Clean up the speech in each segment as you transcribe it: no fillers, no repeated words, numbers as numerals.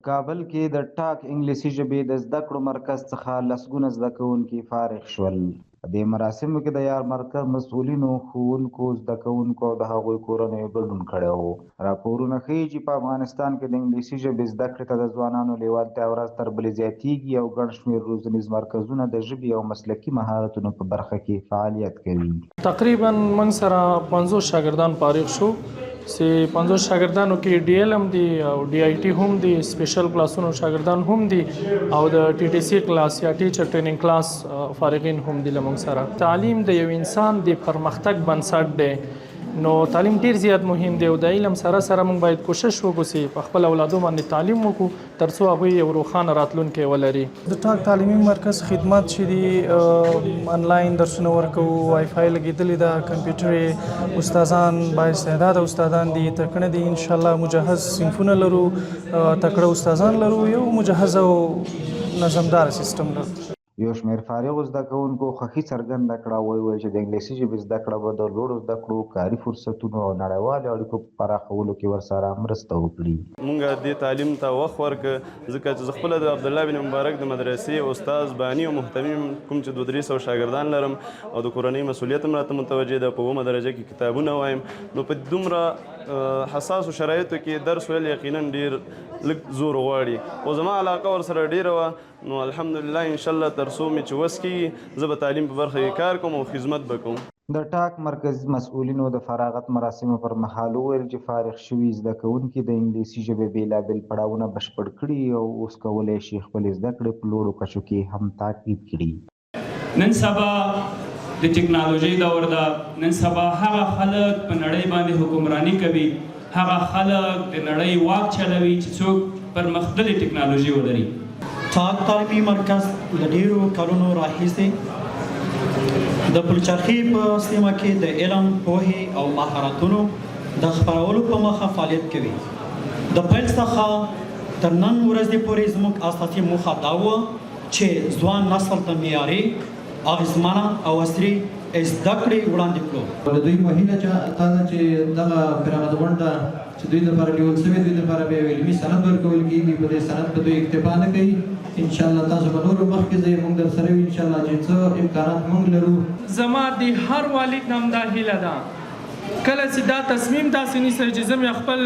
کابل کې د ټاک انګلیسي ژبې د زده کړو مرکز څخه لسګونه زده کوونکي فارغ شول. په دې مراسمو کې د یار مرکز مسؤلینو، ښوونکو، زده کوونکو او د هغوی کورنیو ګډون کړی و. راپورونه ښیي چې په افغانستان کې د انګلیسي ژبې زده کړې ته د ځوانانو لیوالتیا ورځ تر بلې زیاتیږي او ګڼ شمېر روزنیز مرکزونه د ژبې او مسلکي مهارتونو په برخه کې فعالیت کوي. تقریبا موږ سره 50 شاګردان فارغ شو چې 50 شاګردانو کې ډي ایل هم دي او ډي آی ټي هم دي، سپیشل کلاسونو شاګردان هم دي او د ټي ټي سي کلاس یا ټیچر ټریننګ کلاس فارغین هم دي. لمونږ سره تعلیم د یو انسان د پرمختګ بنسټ دی، نو تعلیم ډیر زیات مهم دی او د علم سره سره موږ باید کوشش وکړو چې په خپل اولادو باندې تعلیم وکړو ترڅو هغوی یو روښانه راتلونکی ولري. د ټاک تعلیمي مرکز خدمات چې دي انلاین درسونه ورکوو، وای فای لګېدلې ده، کمپیوټر استادان بااستعداده استادان دي، تکړه دي، انشاءالله مجهز صنفونه لرو، تکړه استادان لرو، یو مجهز او نظمدار سیستم لرو. یو شمېر فارغو زده کوونکو خوښي څرګنده کړه او وویل چې د انګلیسي ژبې زده کړه به د لوړو زده کړو، کاري فرصتونو او نړیوالو اړیکو په پراخولو کې ورسره مرسته وکړي. مونږ دې تعلیم ته وخت ورکړ ځکه چې زه خپله د عبدالله بن مبارک د مدرسې استاد باني او محتوي کوم چې 200-300 شاګردان لرم او د کورنۍ مسؤلیت هم راته متوجه ده. په 9مه درجه کې کتابونه وایم، نو په دومره حساسو شرایطو کې درس ویل یقینا ډېر لږ زور غواړي او زما علاقه ورسره ډېره وه. نو الحمدلله انشاءالله تر څو مې چې وس کېږي زه به تعلیم په برخه کې کار کوم او خدمت به کوم. د ټاک مرکز مسؤلینو د فراغت مراسمو پر مهال وویل چې فارغ شوي زده کوونکي د انګلیسي ژبې بېلابېل پړاوونه بشپړ کړي او اوس کولی شي خپلې زده کړې په لوړو کچو کې هم تعقیب کړي. نن سبا د ټکنالوژۍ دور ده، نن سبا هغه خلک په نړۍ باندې حکمرانی کوي، هغه خلک د نړۍ واک چلوي چې څوک پرمختللې ټکنالوژي ولري. ټاک تعلیمي مرکز د ډیرو کلونو راهیسې د پلچرخي په سیمه کې د علم، پوهې او مهارتونو د خپرولو په موخه فعالیت کوي. د پیل څخه تر نن ورځې پورې زموږ اساسي موخه دا وه چې ځوان نسل ته معیاري، اغېزمنه او عصري زده کړې وړاندې کړو. د دوی مهیله چې دغه فراغت غونډه چې دوی لپاره نیول شوې، دوی لپاره به یو علمي سند ورکول کېږي. په دې سند به دوی اکتفا نه کوي. انشاءالله تاسو به نورو مخکې ځئ، موږ در سره یو انشاءالله چې څه امکانات موږ لرو. زما د هر والد نه همدا هیله ده کله چې دا تصمیم داسې نیسئ چې زه مې خپل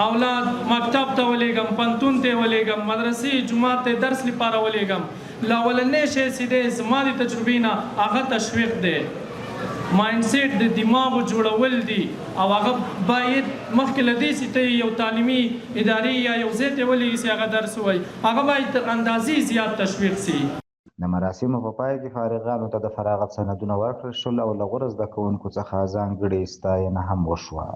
اولاد مکتب ته ولېږم، پوهنتون ته ولېږم، مدرسې جومات ته درس لپاره ولېږم، له اولنی شی چې دی زما د تجربې نه هغه تشویق دی، مایندسیټ د دماغو جوړول دي او هغه باید مخکې له دې چې ته یو تعلیمي ادارې یا یو ځای ته ولېږي چې هغه درس ووایي، هغه باید تر اندازې زیات تشویق سي. د مراسمو په پای کې فارغانو ته د فراغت سندونه ورکړل شول او له غوره زده کوونکو څخه ځانګړې ستاینه هم وشوه.